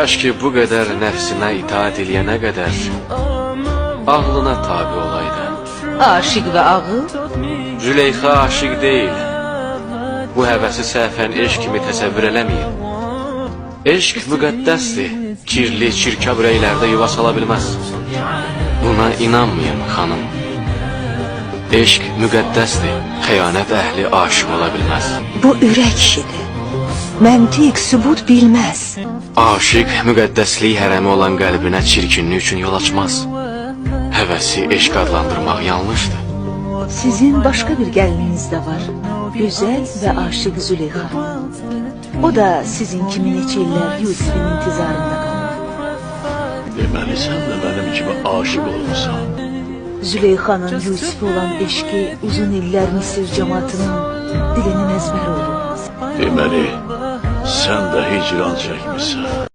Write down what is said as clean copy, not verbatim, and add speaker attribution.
Speaker 1: Kaş ki bu qədər nəfsinə itaat eləyənə qədər ağlına tabi olaydı.
Speaker 2: Aşık ve ağıl?
Speaker 1: Züleyxa aşık deyil. Bu həvəsi səhvən eşq kimi təsəvvür eləməyin. Eşq müqəddəsdir. Kirli, çirkab ürəklərdə yuva sala bilməz. Buna inanmayın xanım. Eşq müqəddəsdir. Xəyanət əhli aşık ola bilməz.
Speaker 2: Bu ürək işidir. Məntiq, sübut bilməz.
Speaker 1: Aşık müqəddəslik hərəmi olan qəlbinə çirkinlik üçün yol açmaz. Həvəsi eşq adlandırmaq yanlışdır.
Speaker 2: Sizin başka bir gəliniz de var. Güzel ve aşık Züleyxa. O da sizin kimi neçə illər Yusuf'un intizarında qalır.
Speaker 3: Deməli sən də mənim kimi aşık olmuşsan.
Speaker 2: Züleyxa'nın Yusuf'a olan eşki uzun iller Mısır cemaatinin dilinin ezber oldu.
Speaker 3: Deməli sən də hicran çəkmişsən.